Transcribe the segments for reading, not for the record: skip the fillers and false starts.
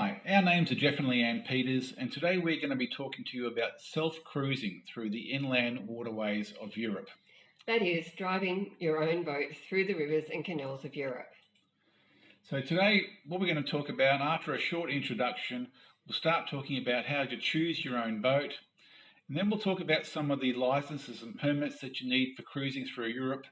Hi, our names are Jeff and Leanne Peters, and today we're going to be talking to you about self-cruising through the inland waterways of Europe. That is, driving your own boat through the rivers and canals of Europe. So today, what we're going to talk about, after a short introduction, we'll start talking about how to choose your own boat, and then we'll talk about some of the licenses and permits that you need for cruising through Europe,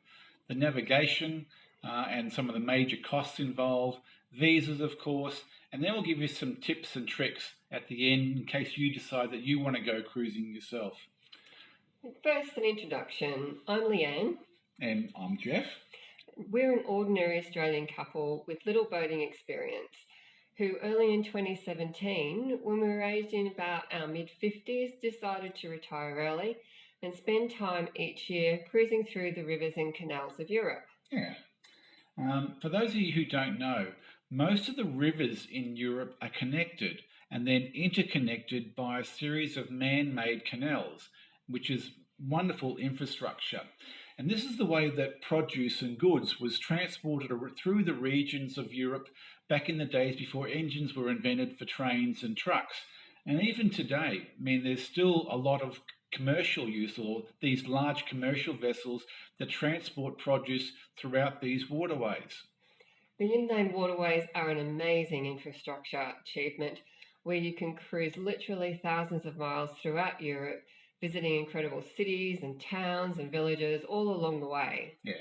the navigation, and some of the major costs involved, visas, of course, and then we'll give you some tips and tricks at the end in case you decide that you want to go cruising yourself. First, an introduction. I'm Leanne. And I'm Jeff. We're an ordinary Australian couple with little boating experience who early in 2017, when we were aged in about our mid-50s, decided to retire early and spend time each year cruising through the rivers and canals of Europe. Yeah. For those of you who don't know, most of the rivers in Europe are connected and then interconnected by a series of man-made canals, which is wonderful infrastructure. And this is the way that produce and goods was transported through the regions of Europe back in the days before engines were invented for trains and trucks. And even today, there's still a lot of commercial use, or these large commercial vessels that transport produce throughout these waterways. The inland waterways are an amazing infrastructure achievement where you can cruise literally thousands of miles throughout Europe, visiting incredible cities and towns and villages all along the way. Yeah.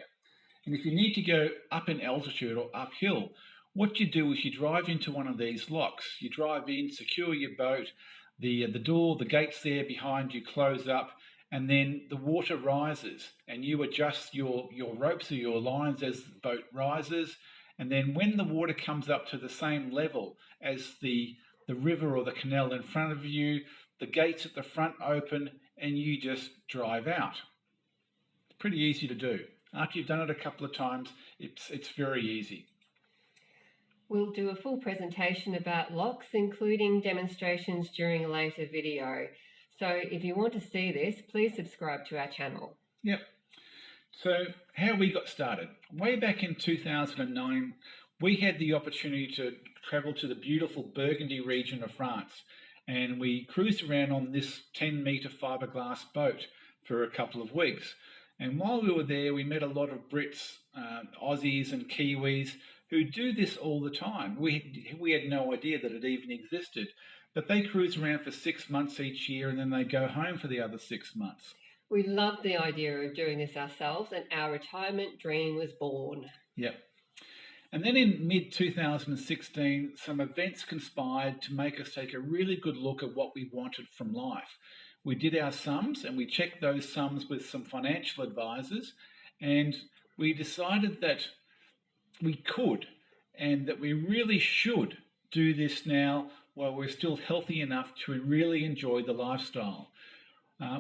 And if you need to go up in altitude or uphill, what you do is you drive into one of these locks. You drive in, secure your boat, the door, the gates there behind you close up, and then the water rises and you adjust your ropes or your lines as the boat rises. And then when the water comes up to the same level as the river or the canal in front of you, the gates at the front open and you just drive out. It's pretty easy to do. After you've done it a couple of times, it's very easy. We'll do a full presentation about locks, including demonstrations during a later video. So if you want to see this, please subscribe to our channel. Yep. So how we got started. Way back in 2009, we had the opportunity to travel to the beautiful Burgundy region of France. And we cruised around on this 10-metre fiberglass boat for a couple of weeks. And while we were there, we met a lot of Brits, Aussies and Kiwis who do this all the time. We had no idea that it even existed. But they cruise around for 6 months each year and then they go home for the other 6 months. We loved the idea of doing this ourselves and our retirement dream was born. Yep. And then in mid-2016, some events conspired to make us take a really good look at what we wanted from life. We did our sums and we checked those sums with some financial advisors, and we decided that we could and that we really should do this now while we're still healthy enough to really enjoy the lifestyle.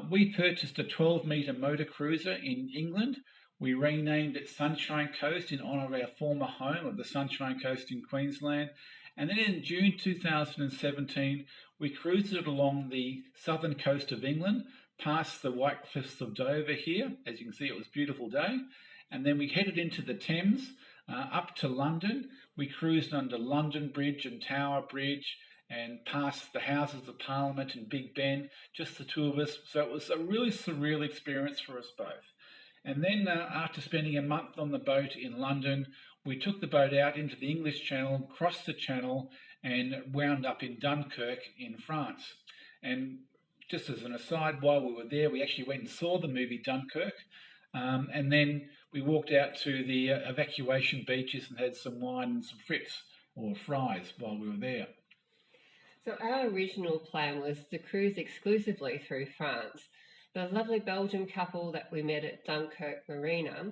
We purchased a 12-metre motor cruiser in England. We renamed it Sunshine Coast in honour of our former home of the Sunshine Coast in Queensland. And then in June 2017, we cruised it along the southern coast of England, past the White Cliffs of Dover here. As you can see, it was a beautiful day. And then we headed into the Thames, up to London. We cruised under London Bridge and Tower Bridge and past the Houses of Parliament and Big Ben, just the two of us. So it was a really surreal experience for us both. And then after spending a month on the boat in London, we took the boat out into the English Channel, crossed the Channel, and wound up in Dunkirk in France. And just as an aside, while we were there, we actually went and saw the movie Dunkirk. And then we walked out to the evacuation beaches and had some wine and some frites or fries while we were there. So our original plan was to cruise exclusively through France. The lovely Belgian couple that we met at Dunkirk Marina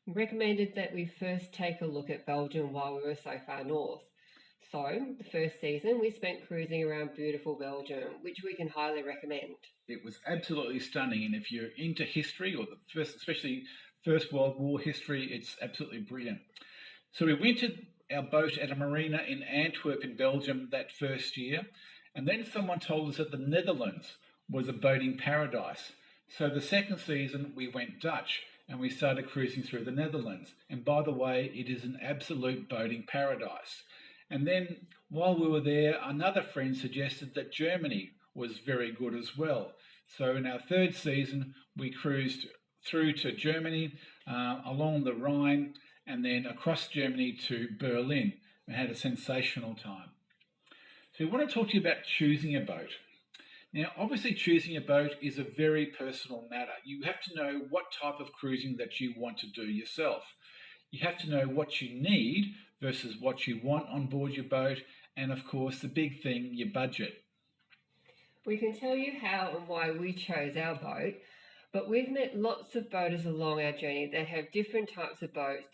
recommended that we first take a look at Belgium while we were so far north. So the first season we spent cruising around beautiful Belgium, which we can highly recommend. It was absolutely stunning, and if you're into history or especially First World War history, it's absolutely brilliant. So we rented our boat at a marina in Antwerp in Belgium that first year, and then someone told us that the Netherlands was a boating paradise. So the second season we went Dutch and we started cruising through the Netherlands. And by the way, it is an absolute boating paradise. And then While we were there, another friend suggested that Germany was very good as well. So in our third season, we cruised through to Germany, along the Rhine, and then across Germany to Berlin, and had a sensational time. So we want to talk to you about choosing a boat. Now, obviously, choosing a boat is a very personal matter. You have to know what type of cruising that you want to do yourself. You have to know what you need versus what you want on board your boat, and of course, the big thing, your budget. We can tell you how and why we chose our boat, but we've met lots of boaters along our journey that have different types of boats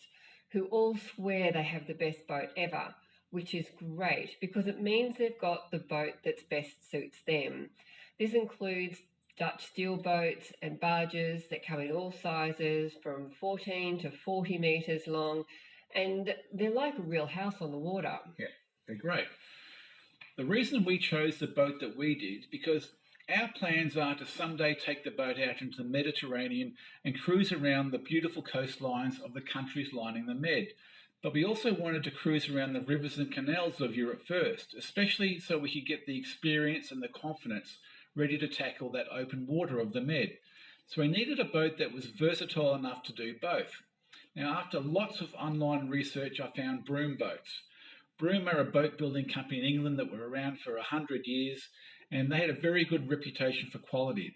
who all swear they have the best boat ever, which is great because it means they've got the boat that best suits them. This includes Dutch steel boats and barges that come in all sizes from 14 to 40 metres long, and they're like a real house on the water. Yeah, they're great. The reason we chose the boat that we did because our plans are to someday take the boat out into the Mediterranean and cruise around the beautiful coastlines of the countries lining the Med. But we also wanted to cruise around the rivers and canals of Europe first, especially so we could get the experience and the confidence ready to tackle that open water of the Med. So we needed a boat that was versatile enough to do both. Now, after lots of online research, I found Broom boats. Broom are a boat building company in England that were around for 100 years, and they had a very good reputation for quality.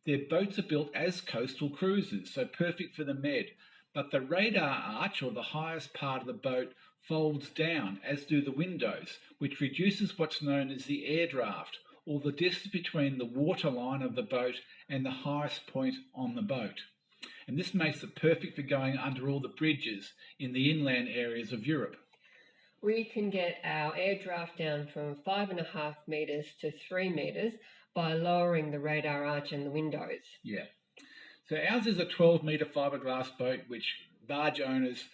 Their boats are built as coastal cruisers, so perfect for the Med, but the radar arch, or the highest part of the boat, folds down, as do the windows, which reduces what's known as the air draft, or the distance between the waterline of the boat and the highest point on the boat. And this makes it perfect for going under all the bridges in the inland areas of Europe. We can get our air draft down from 5.5 metres to 3 metres by lowering the radar arch and the windows. Yeah. So ours is a 12-metre fiberglass boat, which barge owners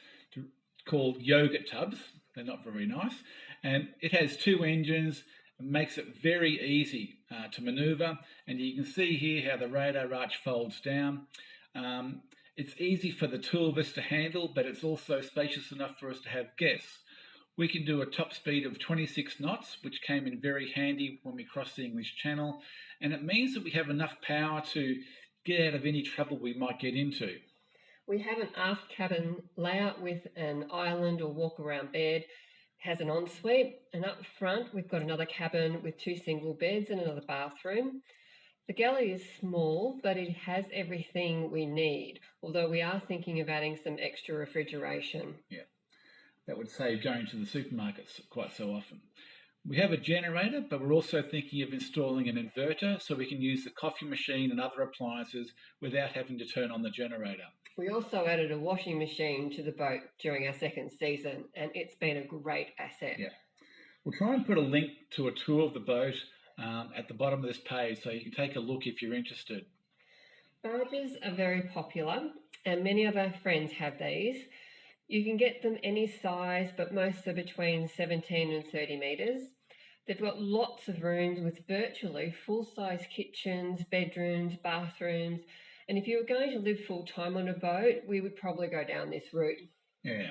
call yogurt tubs. They're not very nice. And it has 2 engines. It makes it very easy to manoeuvre. And you can see here how the radar arch folds down. It's easy for the 2 of us to handle, but it's also spacious enough for us to have guests. We can do a top speed of 26 knots, which came in very handy when we crossed the English Channel, and it means that we have enough power to get out of any trouble we might get into. We have an aft cabin layout with an island or walk-around bed, it has an ensuite, and up front we've got another cabin with 2 single beds and another bathroom. The galley is small, but it has everything we need, although we are thinking of adding some extra refrigeration. Yeah. That would save going to the supermarkets quite so often. We have a generator, but we're also thinking of installing an inverter so we can use the coffee machine and other appliances without having to turn on the generator. We also added a washing machine to the boat during our second season, and it's been a great asset. Yeah. We'll try and put a link to a tour of the boat at the bottom of this page so you can take a look if you're interested. Barges are very popular, and many of our friends have these. You can get them any size, but most are between 17 and 30 metres. They've got lots of rooms with virtually full-size kitchens, bedrooms, bathrooms, and if you were going to live full-time on a boat, we would probably go down this route. Yeah.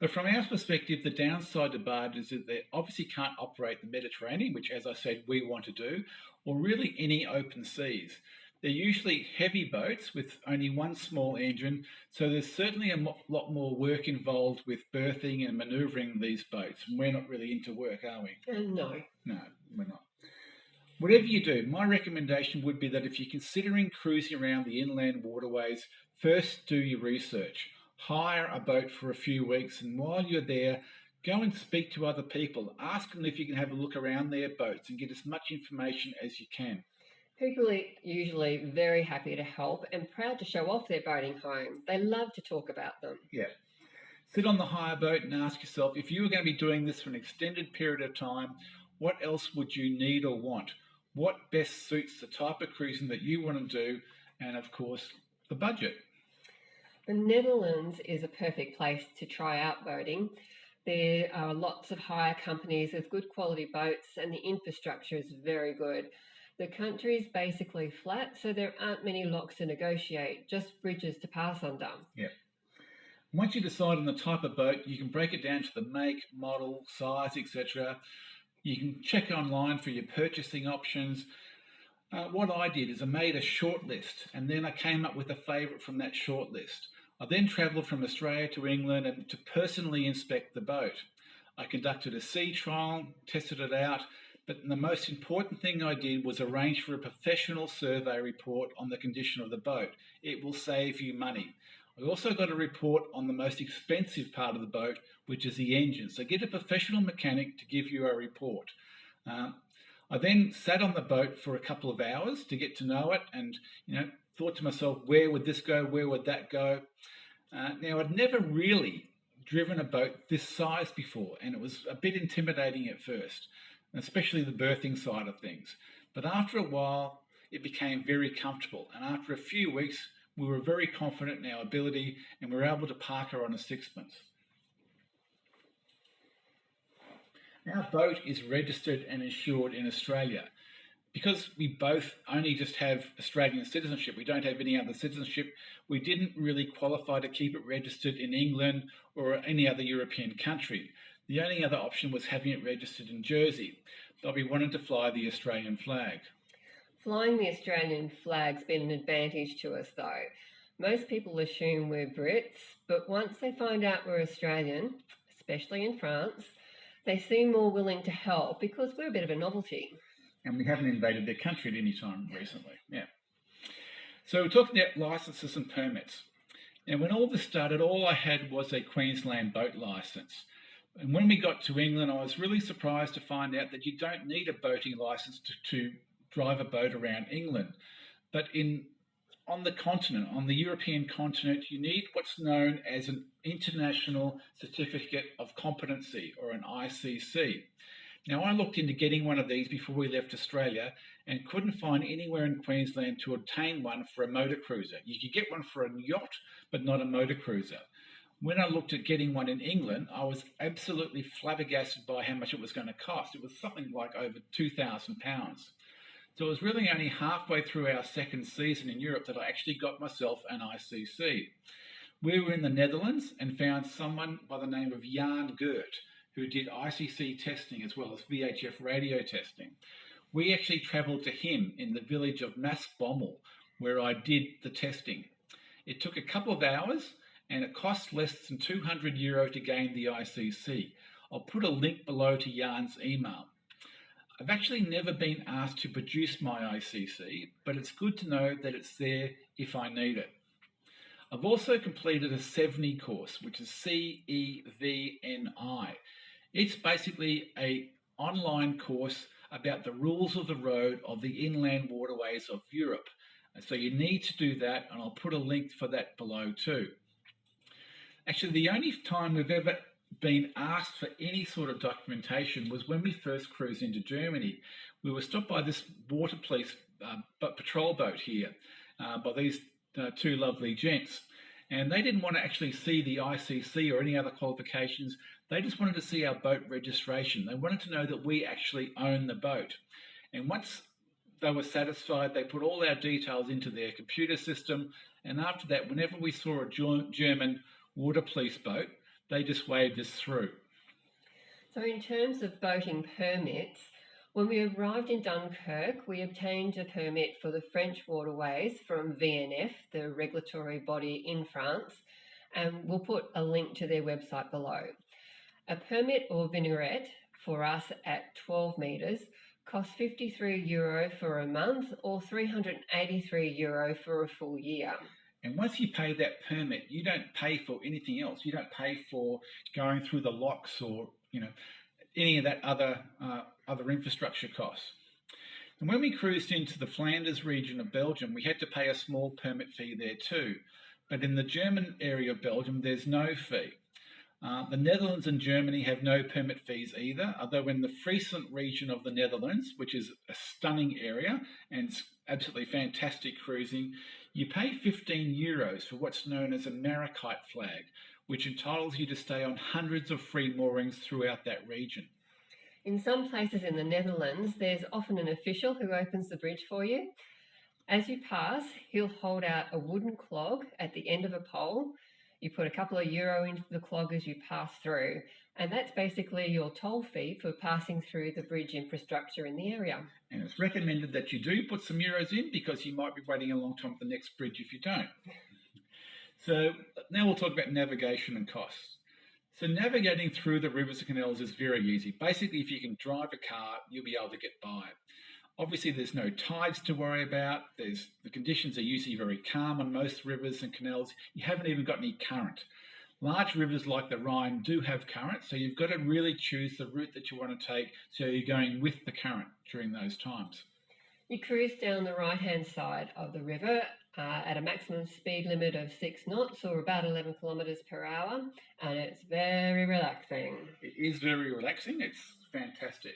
But from our perspective, the downside to barges is that they obviously can't operate the Mediterranean, which, as I said, we want to do, or really any open seas. They're usually heavy boats with only one small engine, so there's certainly a lot more work involved with berthing and manoeuvring these boats. And we're not really into work, are we? No. No, we're not. Whatever you do, my recommendation would be that if you're considering cruising around the inland waterways, first do your research. Hire a boat for a few weeks, and while you're there, go and speak to other people. Ask them if you can have a look around their boats and get as much information as you can. People are usually very happy to help and proud to show off their boating home. They love to talk about them. Yeah. Sit on the hire boat and ask yourself, if you were going to be doing this for an extended period of time, what else would you need or want? What best suits the type of cruising that you want to do, and of course, the budget. The Netherlands is a perfect place to try out boating. There are lots of hire companies with good quality boats, and the infrastructure is very good. The country is basically flat, so there aren't many locks to negotiate, just bridges to pass under. Yeah. Once you decide on the type of boat, you can break it down to the make, model, size, etc. You can check online for your purchasing options. What I did is I made a short list and then I came up with a favourite from that short list. I then travelled from Australia to England and to personally inspect the boat. I conducted a sea trial, tested it out, but the most important thing I did was arrange for a professional survey report on the condition of the boat. It will save you money. I also got a report on the most expensive part of the boat, which is the engine. So get a professional mechanic to give you a report. I then sat on the boat for a couple of hours to get to know it and, thought to myself, where would this go? Where would that go? Now, I'd never really driven a boat this size before, and it was a bit intimidating at first, especially the berthing side of things. But after a while, it became very comfortable, and after a few weeks, we were very confident in our ability and we were able to park her on a sixpence. Our boat is registered and insured in Australia. Because we both only just have Australian citizenship, we don't have any other citizenship, we didn't really qualify to keep it registered in England or any other European country. The only other option was having it registered in Jersey, but we wanted to fly the Australian flag. Flying the Australian flag's been an advantage to us though. Most people assume we're Brits, but once they find out we're Australian, especially in France, they seem more willing to help because we're a bit of a novelty. And we haven't invaded their country at any time recently. Yeah. So we're talking about licenses and permits. Now, when all this started, all I had was a Queensland boat license. And when we got to England, I was really surprised to find out that you don't need a boating license to drive a boat around England. But on the continent, on the European continent, you need what's known as an International Certificate of Competency, or an ICC. Now, I looked into getting one of these before we left Australia and couldn't find anywhere in Queensland to obtain one for a motor cruiser. You could get one for a yacht, but not a motor cruiser. When I looked at getting one in England, I was absolutely flabbergasted by how much it was going to cost. It was something like over £2,000. So it was really only halfway through our second season in Europe that I actually got myself an ICC. We were in the Netherlands and found someone by the name of Geert, who did ICC testing as well as VHF radio testing. We actually travelled to him in the village of Maasbommel, where I did the testing. It took a couple of hours and it cost less than €200 to gain the ICC. I'll put a link below to Jan's email. I've actually never been asked to produce my ICC, but it's good to know that it's there if I need it. I've also completed a CEVNI course, which is CEVNI. It's basically an online course about the rules of the road of the inland waterways of Europe. And so you need to do that, and I'll put a link for that below too. Actually, the only time we've ever been asked for any sort of documentation was when we first cruised into Germany. We were stopped by this water police patrol boat here by these two lovely gents. And they didn't want to actually see the ICC or any other qualifications. They just wanted to see our boat registration. They wanted to know that we actually own the boat. And once they were satisfied, they put all our details into their computer system. And after that, whenever we saw a German water police boat, they just waved us through. So in terms of boating permits, when we arrived in Dunkirk, we obtained a permit for the French waterways from VNF, the regulatory body in France, and we'll put a link to their website below. A permit or vignette for us at 12 metres costs €53 for a month or €383 for a full year. And once you pay that permit, you don't pay for anything else. You don't pay for going through the locks or, any of that other infrastructure costs. And when we cruised into the Flanders region of Belgium, we had to pay a small permit fee there too. But in the German area of Belgium, there's no fee. The Netherlands and Germany have no permit fees either, although in the Friesland region of the Netherlands, which is a stunning area and it's absolutely fantastic cruising, you pay €15 for what's known as a Marikite flag, which entitles you to stay on hundreds of free moorings throughout that region. In some places in the Netherlands, there's often an official who opens the bridge for you. As you pass, he'll hold out a wooden clog at the end of a pole. You put a couple of euro into the clog as you pass through, and that's basically your toll fee for passing through the bridge infrastructure in the area. And it's recommended that you do put some euros in because you might be waiting a long time for the next bridge if you don't. So now we'll talk about navigation and costs. So navigating through the rivers and canals is very easy. Basically, if you can drive a car, you'll be able to get by. Obviously, there's no tides to worry about. The conditions are usually very calm on most rivers and canals. You haven't even got any current. Large rivers like the Rhine do have current, so you've got to really choose the route that you want to take so you're going with the current during those times. You cruise down the right-hand side of the river at a maximum speed limit of 6 knots or about 11 kilometres per hour, and it's very relaxing. It is very relaxing. It's fantastic.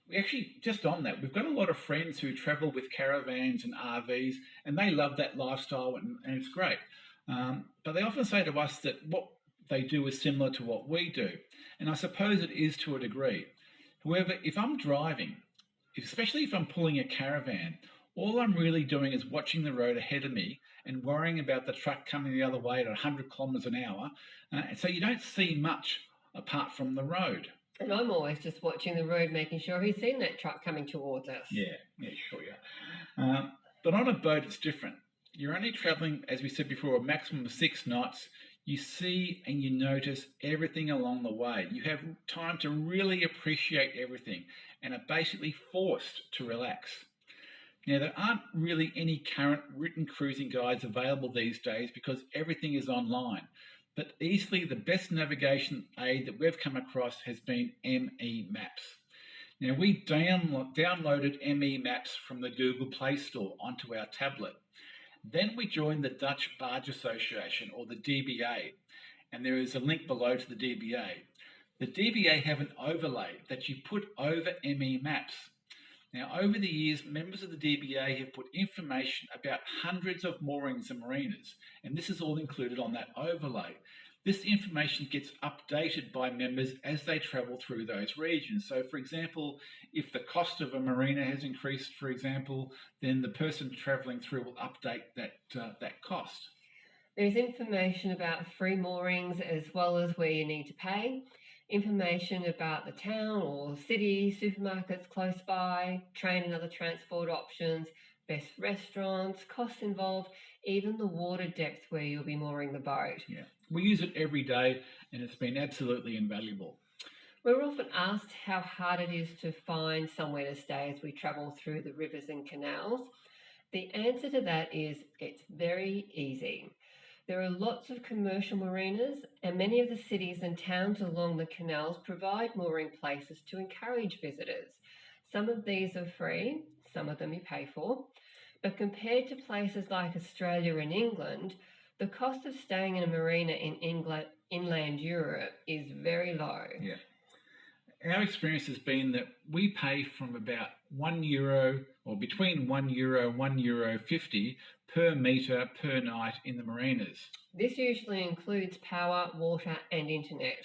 We actually, just on that, we've got a lot of friends who travel with caravans and RVs, and they love that lifestyle, and it's great. But they often say to us that what they do is similar to what we do, and I suppose it is to a degree. However, if I'm driving, especially if I'm pulling a caravan, all I'm really doing is watching the road ahead of me and worrying about the truck coming the other way at 100 kilometres an hour. So you don't see much apart from the road. And I'm always just watching the road, making sure he's seen that truck coming towards us. Yeah, sure, yeah. But on a boat, it's different. You're only travelling, as we said before, a maximum of 6 knots. You see and you notice everything along the way. You have time to really appreciate everything and are basically forced to relax. Now, there aren't really any current written cruising guides available these days because everything is online. But easily the best navigation aid that we've come across has been ME Maps. Now, we downloaded ME Maps from the Google Play Store onto our tablet. Then we joined the Dutch Barge Association, or the DBA, and there is a link below to the DBA. The DBA have an overlay that you put over ME Maps. Now, over the years, members of the DBA have put information about hundreds of moorings and marinas, and this is all included on that overlay. This information gets updated by members as they travel through those regions. So, for example, if the cost of a marina has increased, for example, then the person travelling through will update that cost. There's information about free moorings as well as where you need to pay, information about the town or city, supermarkets close by, train and other transport options, best restaurants, costs involved, even the water depth where you'll be mooring the boat. Yeah, we use it every day and it's been absolutely invaluable. We're often asked how hard it is to find somewhere to stay as we travel through the rivers and canals. The answer to that is it's very easy. There are lots of commercial marinas, and many of the cities and towns along the canals provide mooring places to encourage visitors. Some of these are free, some of them you pay for, but compared to places like Australia and England, the cost of staying in a marina in inland Europe is very low. Yeah. Our experience has been that we pay from about €1 or between €1 and €1.50 per metre per night in the marinas. This usually includes power, water and internet.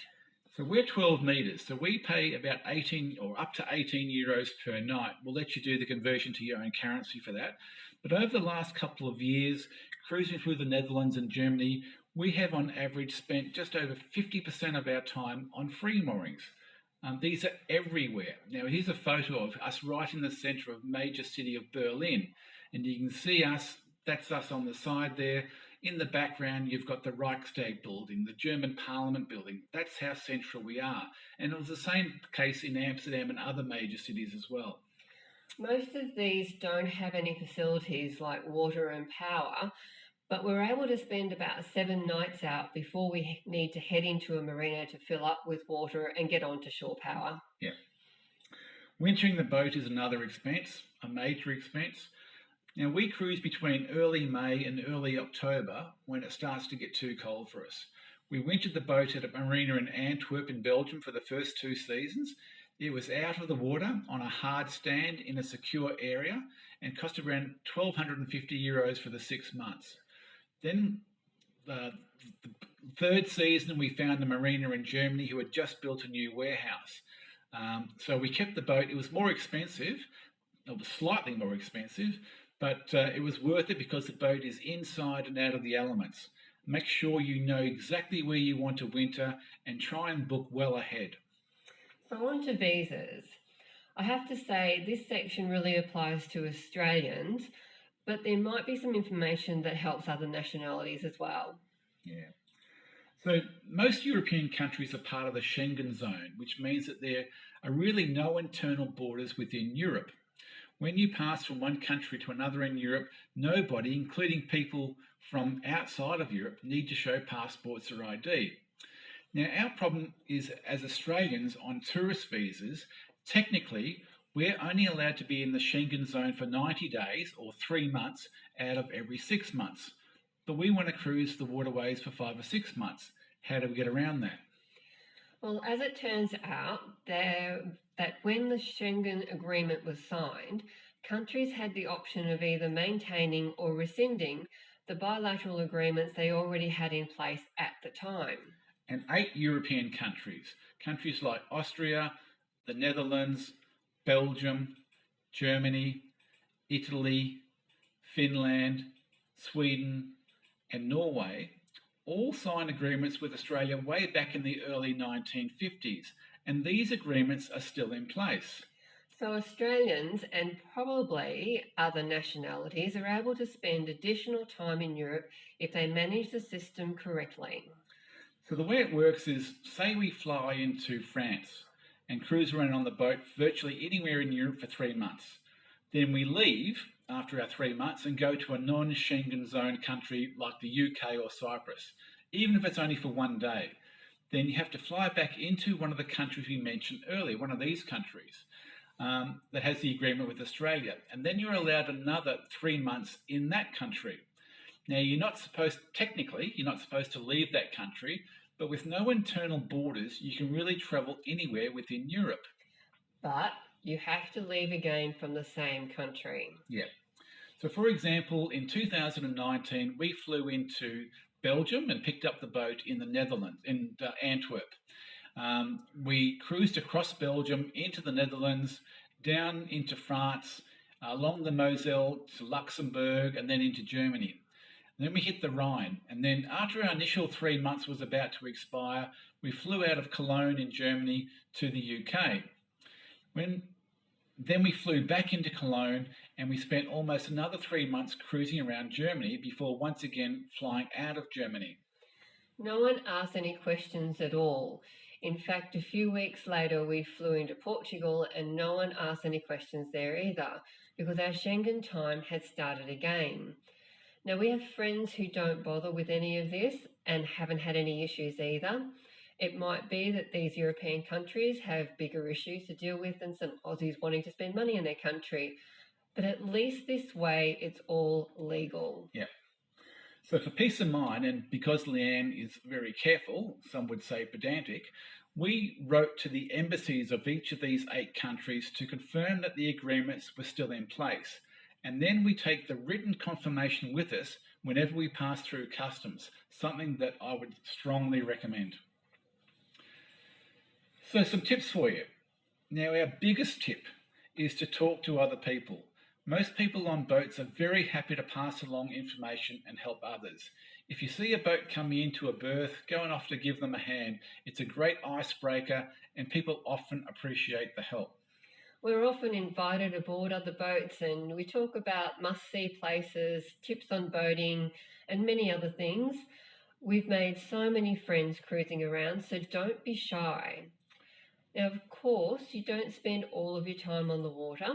So we're 12 metres, so we pay about 18 or up to €18 per night. We'll let you do the conversion to your own currency for that. But over the last couple of years, cruising through the Netherlands and Germany, we have on average spent just over 50% of our time on free moorings. These are everywhere. Now, here's a photo of us right in the centre of major city of Berlin. And you can see us, that's us on the side there. In the background, you've got the Reichstag building, the German Parliament building. That's how central we are. And it was the same case in Amsterdam and other major cities as well. Most of these don't have any facilities like water and power, but we're able to spend about 7 nights out before we need to head into a marina to fill up with water and get onto shore power. Yeah. Wintering the boat is another expense, a major expense. Now, we cruise between early May and early October when it starts to get too cold for us. We wintered the boat at a marina in Antwerp in Belgium for the first 2 seasons. It was out of the water on a hard stand in a secure area and cost around €1,250 for the 6 months. Then the 3rd season, we found a marina in Germany who had just built a new warehouse. So we kept the boat. It was more expensive. It was slightly more expensive, but it was worth it because the boat is inside and out of the elements. Make sure you know exactly where you want to winter and try and book well ahead. So on to visas. I have to say this section really applies to Australians, but there might be some information that helps other nationalities as well. Yeah. So most European countries are part of the Schengen Zone, which means that there are really no internal borders within Europe. When you pass from one country to another in Europe, nobody, including people from outside of Europe, need to show passports or ID. Now, our problem is as Australians on tourist visas, technically, we're only allowed to be in the Schengen zone for 90 days or 3 months out of every 6 months. But we want to cruise the waterways for 5 or 6 months. How do we get around that? Well, as it turns out, that when the Schengen Agreement was signed, countries had the option of either maintaining or rescinding the bilateral agreements they already had in place at the time. And 8 European countries, countries like Austria, the Netherlands, Belgium, Germany, Italy, Finland, Sweden, and Norway, all signed agreements with Australia way back in the early 1950s, and these agreements are still in place. So Australians and probably other nationalities are able to spend additional time in Europe if they manage the system correctly. So the way it works is, say we fly into France and cruise around on the boat virtually anywhere in Europe for 3 months. Then we leave after our 3 months and go to a non-Schengen zone country like the UK or Cyprus, even if it's only for one day. Then you have to fly back into one of the countries we mentioned earlier, one of these countries that has the agreement with Australia. And then you're allowed another 3 months in that country. Now, technically, you're not supposed to leave that country, but with no internal borders, you can really travel anywhere within Europe. But you have to leave again from the same country. Yeah. So, for example, in 2019, we flew into Belgium and picked up the boat in the Netherlands, in Antwerp. We cruised across Belgium into the Netherlands, down into France, along the Moselle to Luxembourg, and then into Germany. And then we hit the Rhine, and then after our initial 3 months was about to expire, we flew out of Cologne in Germany to the UK. Then we flew back into Cologne and we spent almost another 3 months cruising around Germany before once again flying out of Germany. No one asked any questions at all. In fact, a few weeks later, we flew into Portugal and no one asked any questions there either because our Schengen time had started again. Now, we have friends who don't bother with any of this and haven't had any issues either. It might be that these European countries have bigger issues to deal with than some Aussies wanting to spend money in their country. But at least this way, it's all legal. Yeah. So for peace of mind, and because Leanne is very careful, some would say pedantic, we wrote to the embassies of each of these 8 countries to confirm that the agreements were still in place. And then we take the written confirmation with us whenever we pass through customs, something that I would strongly recommend. So some tips for you. Now, our biggest tip is to talk to other people. Most people on boats are very happy to pass along information and help others. If you see a boat coming into a berth, going off to give them a hand, it's a great icebreaker and people often appreciate the help. We're often invited aboard other boats and we talk about must-see places, tips on boating, and many other things. We've made so many friends cruising around, so don't be shy. Now, of course, you don't spend all of your time on the water.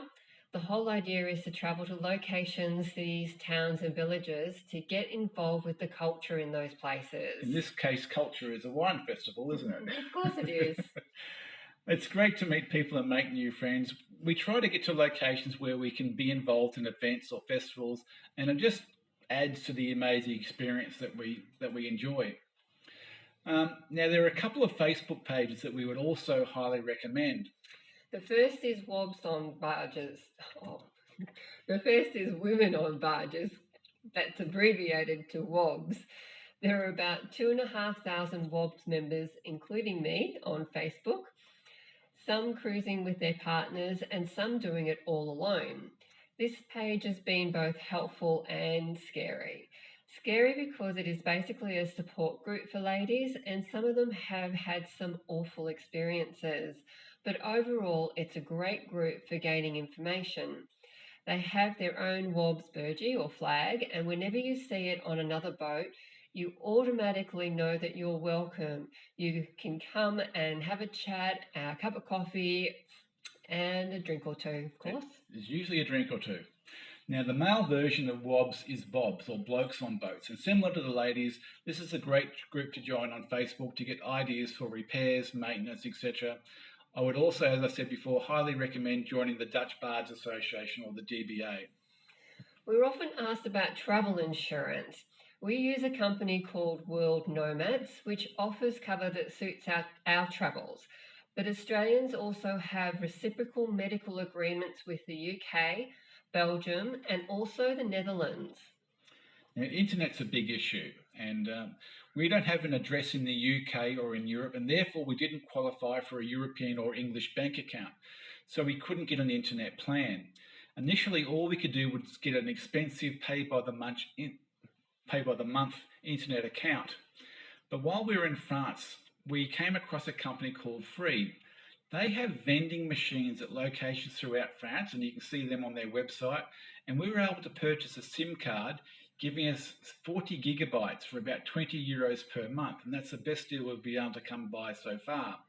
The whole idea is to travel to locations, cities, towns, and villages to get involved with the culture in those places. In this case, culture is a wine festival, isn't it? Of course it is. It's great to meet people and make new friends. We try to get to locations where we can be involved in events or festivals, and it just adds to the amazing experience that we enjoy. Now, there are a couple of Facebook pages that we would also highly recommend. The first is Wobbs on Barges. The first is Women on Barges. That's abbreviated to Wobbs. There are about 2,500 Wobbs members, including me, on Facebook. Some cruising with their partners and some doing it all alone. This page has been both helpful and scary. Scary because it is basically a support group for ladies, and some of them have had some awful experiences. But overall, it's a great group for gaining information. They have their own Wobbs burgee or flag, and whenever you see it on another boat, you automatically know that you're welcome. You can come and have a chat, a cup of coffee, and a drink or two, of course. There's usually a drink or two. Now, the male version of Wobbs is Bobs, or Blokes on Boats. And similar to the ladies, this is a great group to join on Facebook to get ideas for repairs, maintenance, etc. I would also, as I said before, highly recommend joining the Dutch Barge Association, or the DBA. We're often asked about travel insurance. We use a company called World Nomads, which offers cover that suits our travels. But Australians also have reciprocal medical agreements with the UK, Belgium, and also the Netherlands. Now, internet's a big issue, and we don't have an address in the UK or in Europe, and therefore we didn't qualify for a European or English bank account, so we couldn't get an internet plan. Initially, all we could do was get an expensive pay by the month internet account. But while we were in France, we came across a company called Free. They have vending machines at locations throughout France, and you can see them on their website. And we were able to purchase a SIM card, giving us 40 gigabytes for about €20 per month. And that's the best deal we've been able to come by so far.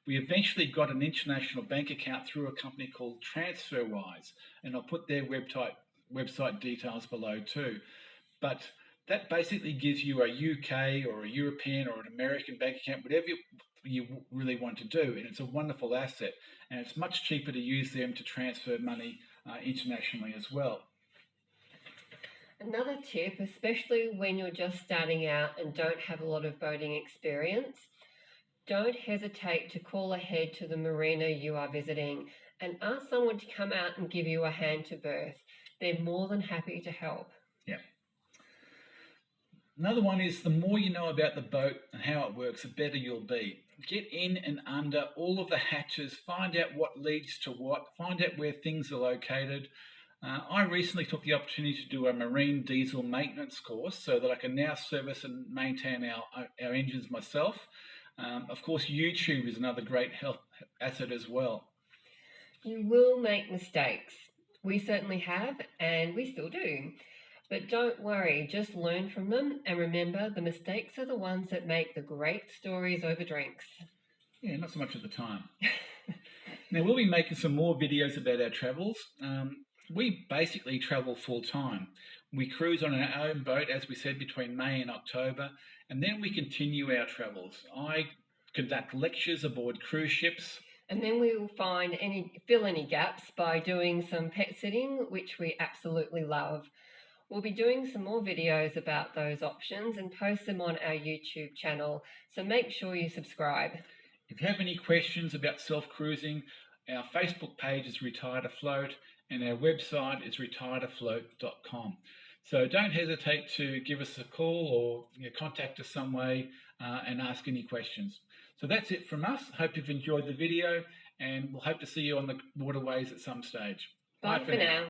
We eventually got an international bank account through a company called TransferWise, and I'll put their website details below too. But that basically gives you a UK or a European or an American bank account, whatever you really want to do, and it's a wonderful asset, and it's much cheaper to use them to transfer money internationally as well. Another tip, especially when you're just starting out and don't have a lot of boating experience, don't hesitate to call ahead to the marina you are visiting and ask someone to come out and give you a hand to berth. They're more than happy to help. Yeah. Another one is the more you know about the boat and how it works, the better you'll be. Get in and under all of the hatches, find out what leads to what, find out where things are located. I recently took the opportunity to do a marine diesel maintenance course so that I can now service and maintain our engines myself. Of course, YouTube is another great help asset as well. You will make mistakes. We certainly have, and we still do. But don't worry, just learn from them, and remember, the mistakes are the ones that make the great stories over drinks. Yeah, not so much at the time. Now, we'll be making some more videos about our travels. We basically travel full time. We cruise on our own boat, as we said, between May and October, and then we continue our travels. I conduct lectures aboard cruise ships. And then we will fill any gaps by doing some pet sitting, which we absolutely love. We'll be doing some more videos about those options and post them on our YouTube channel, so make sure you subscribe. If you have any questions about self-cruising, our Facebook page is Retired Afloat and our website is retiredafloat.com. So don't hesitate to give us a call or contact us some way and ask any questions. So that's it from us. Hope you've enjoyed the video, and we'll hope to see you on the waterways at some stage. Bye for now.